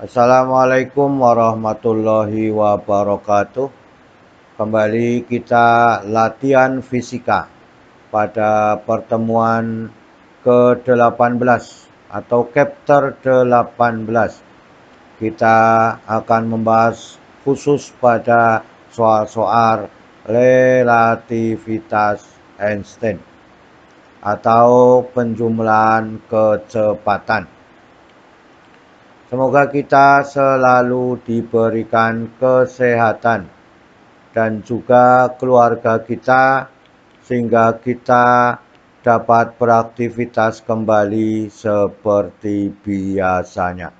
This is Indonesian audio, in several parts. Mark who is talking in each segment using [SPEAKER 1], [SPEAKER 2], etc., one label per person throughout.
[SPEAKER 1] Assalamualaikum warahmatullahi wabarakatuh. Kembali kita latihan fisika pada pertemuan ke-18 atau chapter 18. Kita akan membahas khusus pada soal-soal relativitas Einstein atau penjumlahan kecepatan. Semoga kita selalu diberikan kesehatan dan juga keluarga kita sehingga kita dapat beraktivitas kembali seperti biasanya.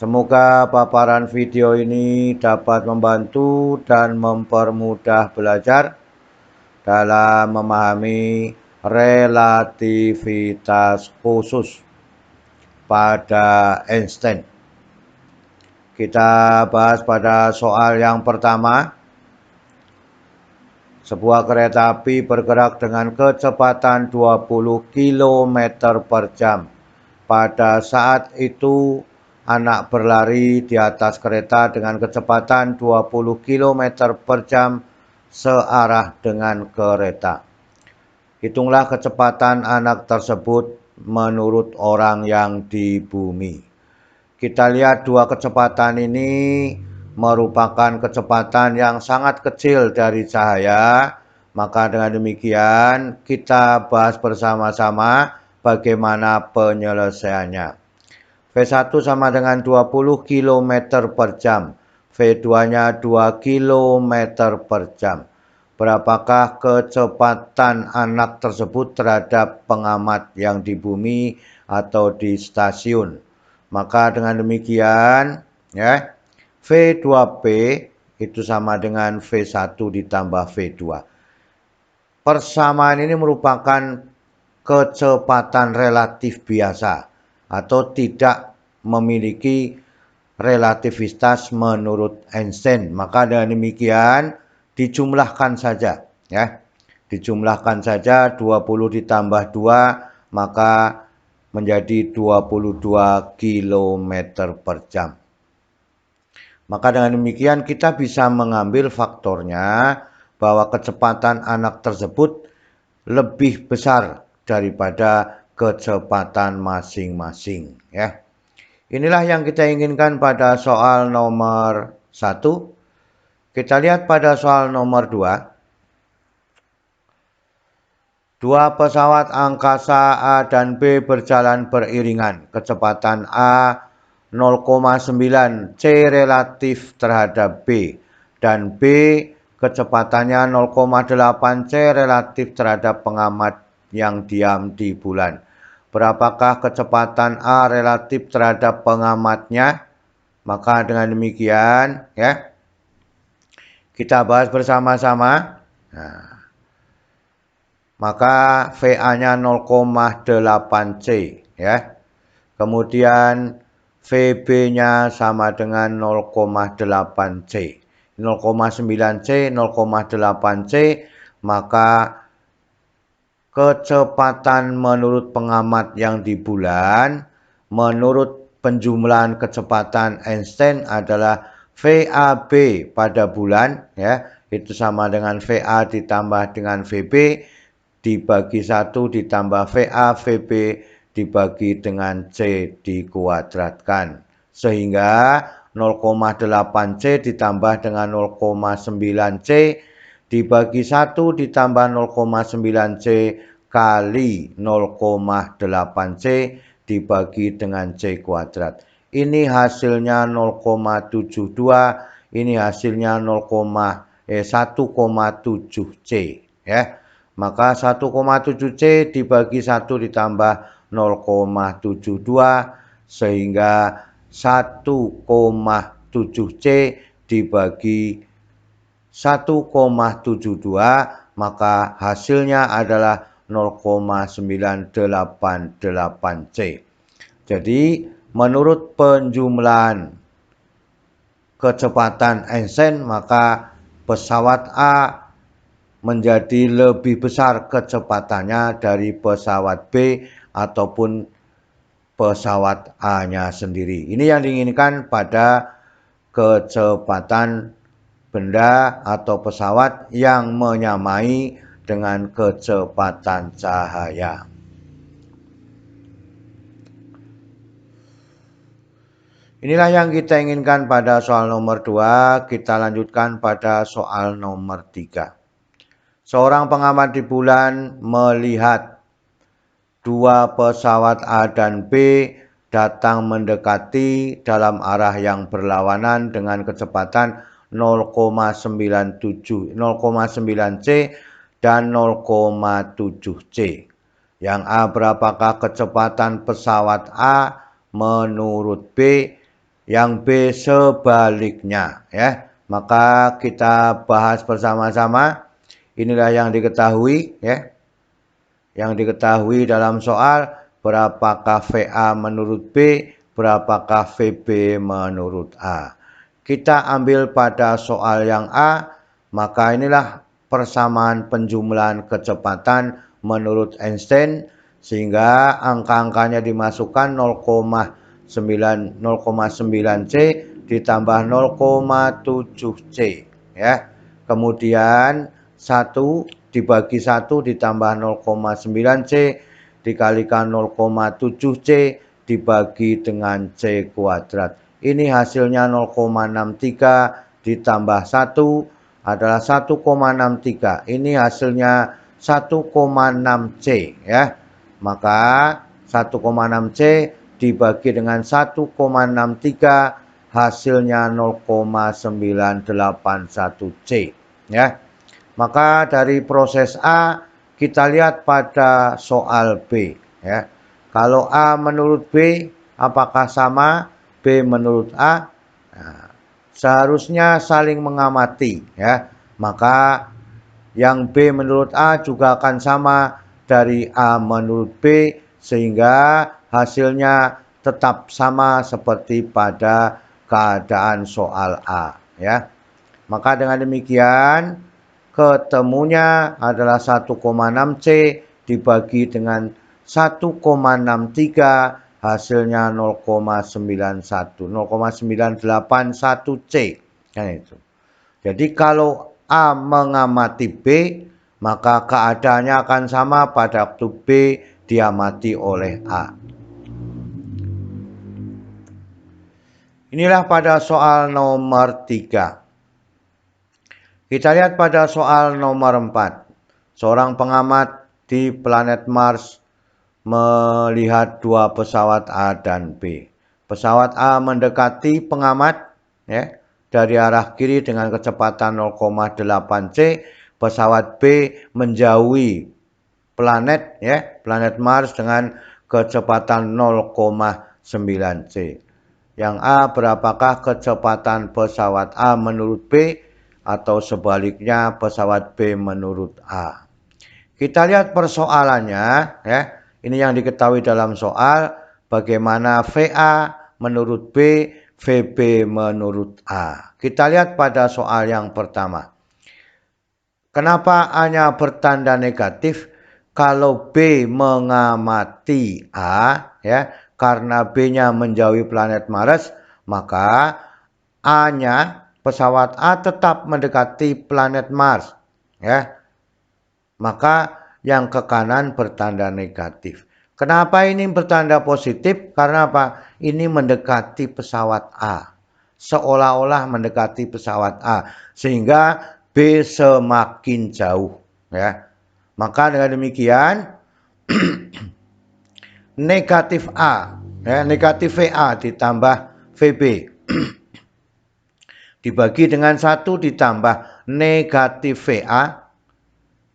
[SPEAKER 1] Semoga paparan video ini dapat membantu dan mempermudah belajar dalam memahami relativitas khusus pada Einstein. Kita bahas pada soal yang pertama. Sebuah kereta api bergerak dengan kecepatan 20 km per jam. Pada saat itu, anak berlari di atas kereta dengan kecepatan 20 km per jam searah dengan kereta. Hitunglah kecepatan anak tersebut menurut orang yang di bumi. Kita lihat dua kecepatan ini merupakan kecepatan yang sangat kecil dari cahaya. Maka dengan demikian kita bahas bersama-sama bagaimana penyelesaiannya. V1 sama dengan 20 km per jam. V2-nya 2 km per jam. Berapakah kecepatan anak tersebut terhadap pengamat yang di bumi atau di stasiun? Maka dengan demikian, ya, V2P itu sama dengan V1 ditambah V2. Persamaan ini merupakan kecepatan relatif biasa atau tidak memiliki relativitas menurut Einstein. Maka dengan demikian dijumlahkan saja, ya. Dijumlahkan saja 20 ditambah 2 maka menjadi 22 km per jam. Maka dengan demikian kita bisa mengambil faktornya bahwa kecepatan anak tersebut lebih besar daripada kecepatan masing-masing, ya. Inilah yang kita inginkan pada soal nomor 1. Kita lihat pada soal nomor 2. Dua pesawat angkasa A dan B berjalan beriringan. Kecepatan A 0,9 C relatif terhadap B dan B kecepatannya 0,8 C relatif terhadap pengamat yang diam di bulan. Berapakah kecepatan A relatif terhadap pengamatnya? Maka dengan demikian, ya, kita bahas bersama-sama. Nah, maka VA-nya 0,8 C, ya. Kemudian VB-nya sama dengan 0,8 C. 0,9 C, 0,8 C, maka kecepatan menurut pengamat yang di bulan menurut penjumlahan kecepatan Einstein adalah VAB pada bulan, ya, itu sama dengan VA ditambah dengan VB dibagi 1 ditambah VA VB dibagi dengan C dikuadratkan. Sehingga 0,8 C ditambah dengan 0,9 C dibagi 1 ditambah 0,9 C kali 0,8 C dibagi dengan C kuadrat. Ini hasilnya 0,72, ini hasilnya 1,7 C, ya. Maka 1,7 C dibagi 1 ditambah 0,72 sehingga 1,7 C dibagi 1,72 maka hasilnya adalah 0,988 C. Jadi menurut penjumlahan kecepatan Einstein maka pesawat A menjadi lebih besar kecepatannya dari pesawat B ataupun pesawat A-nya sendiri. Ini yang diinginkan pada kecepatan benda atau pesawat yang menyamai dengan kecepatan cahaya. Inilah yang kita inginkan pada soal nomor 2. Kita lanjutkan pada soal nomor 3. Seorang pengamat di bulan melihat dua pesawat A dan B datang mendekati dalam arah yang berlawanan dengan kecepatan 0,9 C dan 0,7 C. Yang A berapakah kecepatan pesawat A menurut B, yang B sebaliknya, ya. Maka kita bahas bersama-sama. Inilah yang diketahui, ya. Yang diketahui dalam soal, berapakah VA menurut B, berapakah VB menurut A. Kita ambil pada soal yang A, maka inilah persamaan penjumlahan kecepatan menurut Einstein, sehingga angka-angkanya dimasukkan 0,9 C ditambah 0,7 C, ya. Kemudian 1 dibagi 1 ditambah 0,9 C dikalikan 0,7 C dibagi dengan C kuadrat. Ini hasilnya 0,63 ditambah 1 adalah 1,63. Ini hasilnya 1,6 C, ya. Maka 1,6 C dibagi dengan 1,63 hasilnya 0,981 C, ya. Maka dari proses A kita lihat pada soal B, ya. Kalau A menurut B apakah sama B menurut A? Nah, seharusnya saling mengamati, ya. Maka yang B menurut A juga akan sama dari A menurut B, sehingga hasilnya tetap sama seperti pada keadaan soal A, ya. Maka dengan demikian ketemunya adalah 1,6 C dibagi dengan 1,63 hasilnya 0,981 C, kan itu. Jadi kalau A mengamati B, maka keadaannya akan sama pada waktu B diamati oleh A. Inilah pada soal nomor 3. Kita lihat pada soal nomor 4. Seorang pengamat di planet Mars melihat dua pesawat A dan B. Pesawat A mendekati pengamat, ya, dari arah kiri dengan kecepatan 0,8 C. Pesawat B menjauhi planet, ya, planet Mars dengan kecepatan 0,9 C. Yang A berapakah kecepatan pesawat A menurut B, atau sebaliknya pesawat B menurut A. Kita lihat persoalannya, ya. Ini yang diketahui dalam soal, bagaimana VA menurut B, VB menurut A. Kita lihat pada soal yang pertama. Kenapa A-nya bertanda negatif? Kalau B mengamati A, ya, karena B-nya menjauhi planet Mars, maka A-nya pesawat A tetap mendekati planet Mars, ya. Maka yang ke kanan bertanda negatif. Kenapa ini bertanda positif? Karena apa? Ini mendekati pesawat A. Seolah-olah mendekati pesawat A. Sehingga B semakin jauh, ya. Maka dengan demikian negatif A, ya, negatif VA ditambah VB dibagi dengan 1 ditambah negatif VA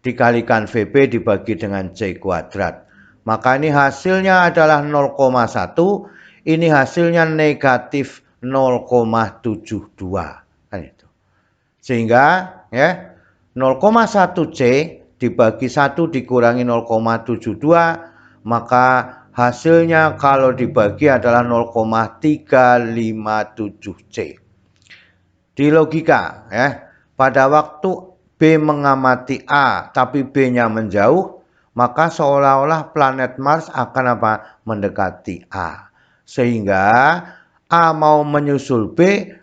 [SPEAKER 1] dikalikan VB dibagi dengan C kuadrat. Maka ini hasilnya adalah 0,1. Ini hasilnya negatif 0,72. Kan itu. Sehingga, ya, 0,1 C dibagi 1 dikurangi 0,72. Maka hasilnya kalau dibagi adalah 0,357 C. Di logika, ya, pada waktu B mengamati A tapi B-nya menjauh, maka seolah-olah planet Mars akan apa? Mendekati A. Sehingga A mau menyusul B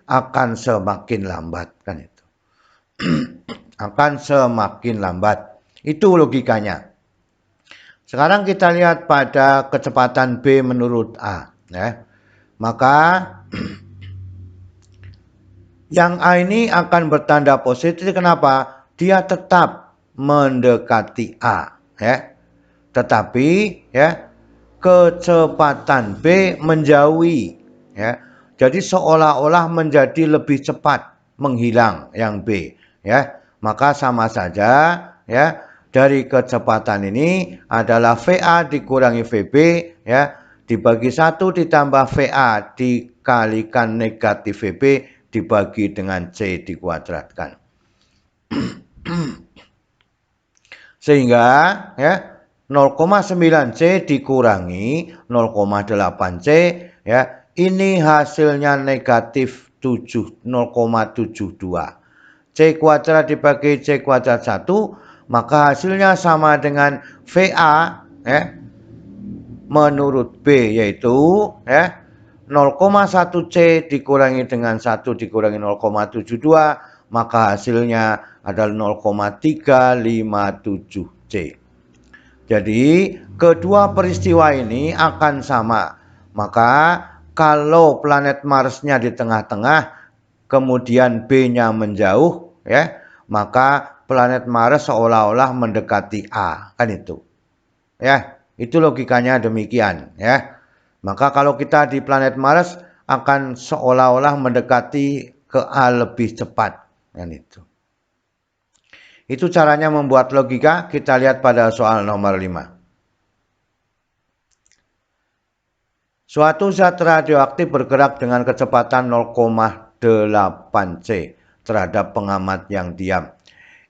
[SPEAKER 1] akan semakin lambat, kan itu. Akan semakin lambat. Itu logikanya. Sekarang kita lihat pada kecepatan B menurut A, ya. Maka yang A ini akan bertanda positif. Kenapa? Dia tetap mendekati A, ya. Tetapi ya kecepatan B menjauhi, ya. Jadi seolah-olah menjadi lebih cepat menghilang yang B, ya. Maka sama saja, ya. Dari kecepatan ini adalah VA dikurangi VB, ya, dibagi 1 ditambah VA dikalikan negatif VB dibagi dengan C dikuadratkan. Sehingga ya 0,9C dikurangi 0,8C, ya, ini hasilnya negatif 0,72. C kuadrat dibagi C kuadrat 1, maka hasilnya sama dengan VA, ya, menurut B, yaitu ya 0,1C dikurangi dengan 1 dikurangi 0,72, maka hasilnya adalah 0,357C. Jadi kedua peristiwa ini akan sama. Maka kalau planet Marsnya di tengah-tengah, kemudian B-nya menjauh, ya, maka planet Mars seolah-olah mendekati A, kan itu. Ya, itu logikanya demikian, ya. Maka kalau kita di planet Mars akan seolah-olah mendekati ke A lebih cepat, kan itu. Itu caranya membuat logika. Kita lihat pada soal nomor 5. Suatu zat radioaktif bergerak dengan kecepatan 0,8C terhadap pengamat yang diam.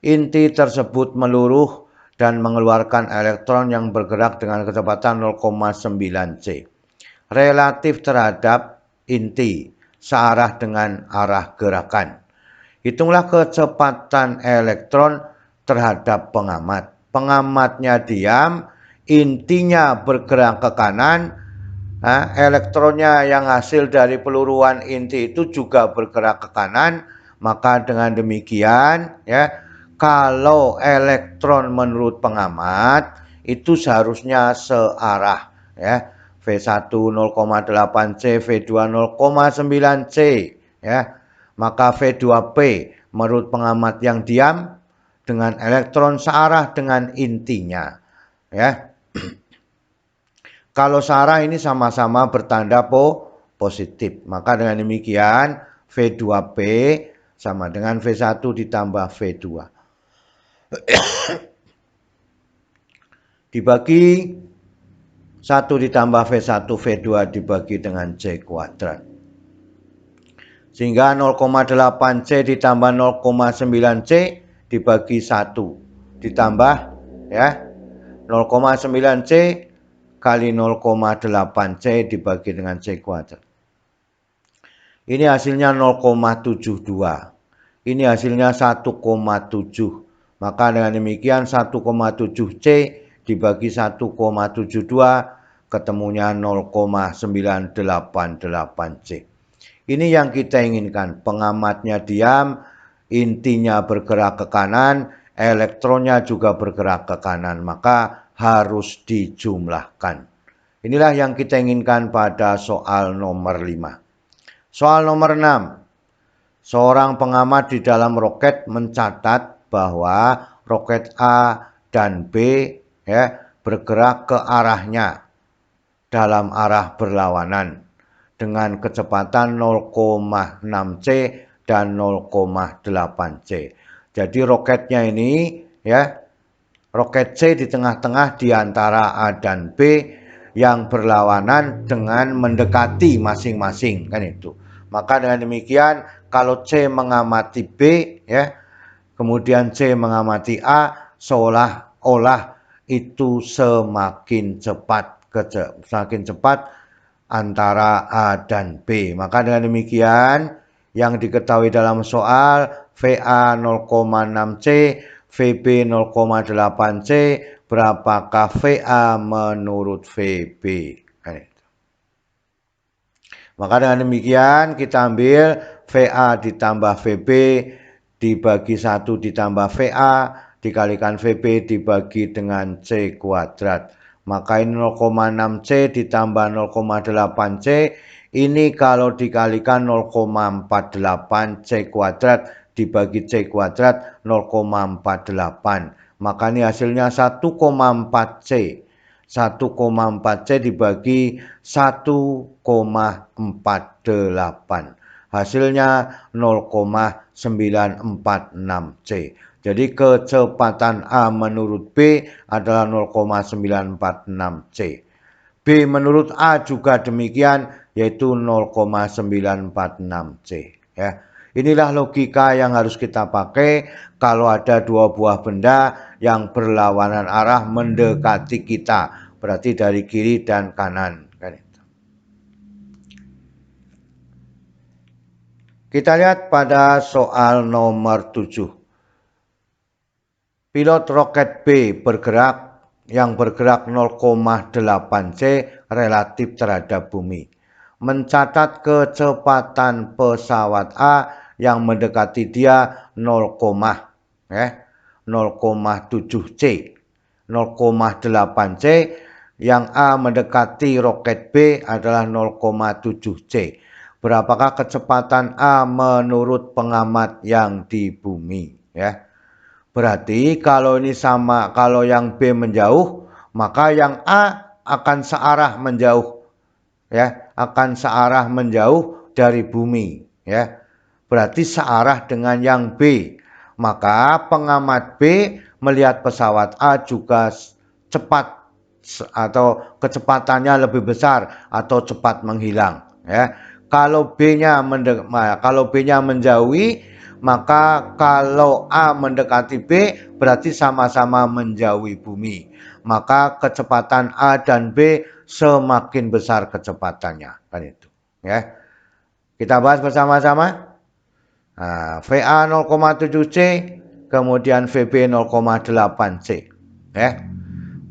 [SPEAKER 1] Inti tersebut meluruh dan mengeluarkan elektron yang bergerak dengan kecepatan 0,9C. Relatif terhadap inti searah dengan arah gerakan. Hitunglah kecepatan elektron terhadap pengamat. Pengamatnya diam, intinya bergerak ke kanan, elektronnya yang hasil dari peluruan inti itu juga bergerak ke kanan. Maka dengan demikian, ya, kalau elektron menurut pengamat itu seharusnya searah, ya. V1 0,8C, V2 0,9C, ya. Maka V2P menurut pengamat yang diam dengan elektron searah dengan intinya, ya. Kalau searah ini sama-sama bertanda positif. Maka dengan demikian V2P sama dengan V1 ditambah V2. Dibagi 1 ditambah V1 V2 dibagi dengan C kuadrat. Sehingga 0,8C ditambah 0,9C dibagi 1 ditambah, ya, 0,9C kali 0,8C dibagi dengan C kuadrat. Ini hasilnya 0,72. Ini hasilnya 1,7. Maka dengan demikian 1,7C dibagi 1,72 ketemunya 0,988C. Ini yang kita inginkan. Pengamatnya diam, intinya bergerak ke kanan, elektronnya juga bergerak ke kanan. Maka harus dijumlahkan. Inilah yang kita inginkan pada soal nomor 5. Soal nomor 6. Seorang pengamat di dalam roket mencatat bahwa roket A dan B, ya, bergerak ke arahnya dalam arah berlawanan dengan kecepatan 0,6C dan 0,8C. Jadi roketnya ini, ya, roket C di tengah-tengah di antara A dan B yang berlawanan dengan mendekati masing-masing, kan itu. Maka dengan demikian kalau C mengamati B, ya, kemudian C mengamati A, seolah-olah itu semakin cepat antara A dan B. Maka dengan demikian yang diketahui dalam soal VA 0,6C, VB 0,8C, Berapakah VA menurut VB? Maka dengan demikian kita ambil VA ditambah VB dibagi 1 ditambah VA dikalikan VB dibagi dengan C kuadrat. Maka ini 0,6C ditambah 0,8C. Ini kalau dikalikan 0,48 C kuadrat dibagi C kuadrat 0,48. Maka ini hasilnya 1,4C. 1,4C dibagi 1,48. Hasilnya 0,946C. Jadi kecepatan A menurut B adalah 0,946C. B menurut A juga demikian, yaitu 0,946C. Ya. Inilah logika yang harus kita pakai kalau ada dua buah benda yang berlawanan arah mendekati kita. Berarti dari kiri dan kanan. Kita lihat pada soal nomor 7. Pilot roket B yang bergerak 0,8C relatif terhadap bumi. Mencatat kecepatan pesawat A yang mendekati dia 0,7C. 0,8C yang A mendekati roket B adalah 0,7C. Berapakah kecepatan A menurut pengamat yang di bumi? Ya. Berarti kalau ini sama, kalau yang B menjauh, maka yang A akan searah menjauh. Ya, akan searah menjauh dari bumi. Ya, berarti searah dengan yang B. Maka pengamat B melihat pesawat A juga cepat atau kecepatannya lebih besar atau cepat menghilang. Ya, kalau B-nya menjauhi, maka kalau A mendekati B berarti sama-sama menjauhi bumi. Maka kecepatan A dan B semakin besar kecepatannya. Kan itu. Ya. Kita bahas bersama-sama. Nah, VA 0,7C, kemudian VB 0,8C. Ya.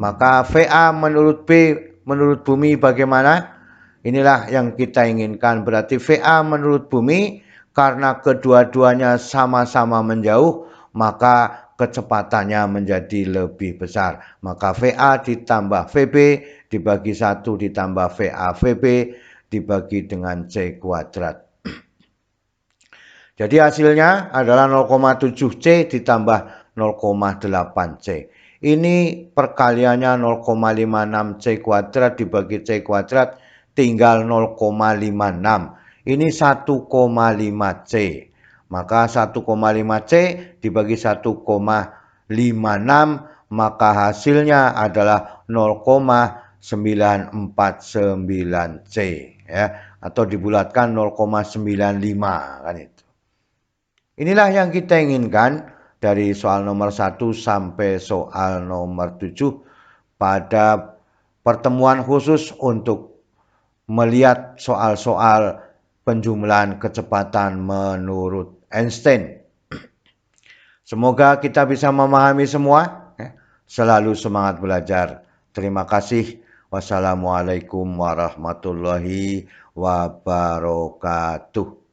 [SPEAKER 1] Maka VA menurut B, menurut bumi bagaimana? Inilah yang kita inginkan. Berarti VA menurut bumi, karena kedua-duanya sama-sama menjauh, maka kecepatannya menjadi lebih besar. Maka VA ditambah VB dibagi 1 ditambah VA VB dibagi dengan C kuadrat. Jadi hasilnya adalah 0,7C ditambah 0,8C. Ini perkaliannya 0,56C kuadrat dibagi C kuadrat tinggal 0,56. Ini 1,5C. Maka 1,5C dibagi 1,56 maka hasilnya adalah 0,949C ya, atau dibulatkan 0,95 kan itu. Inilah yang kita inginkan dari soal nomor 1 sampai soal nomor 7 pada pertemuan khusus untuk melihat soal-soal penjumlahan kecepatan menurut Einstein. Semoga kita bisa memahami semua. Selalu semangat belajar. Terima kasih. Wassalamualaikum warahmatullahi wabarakatuh.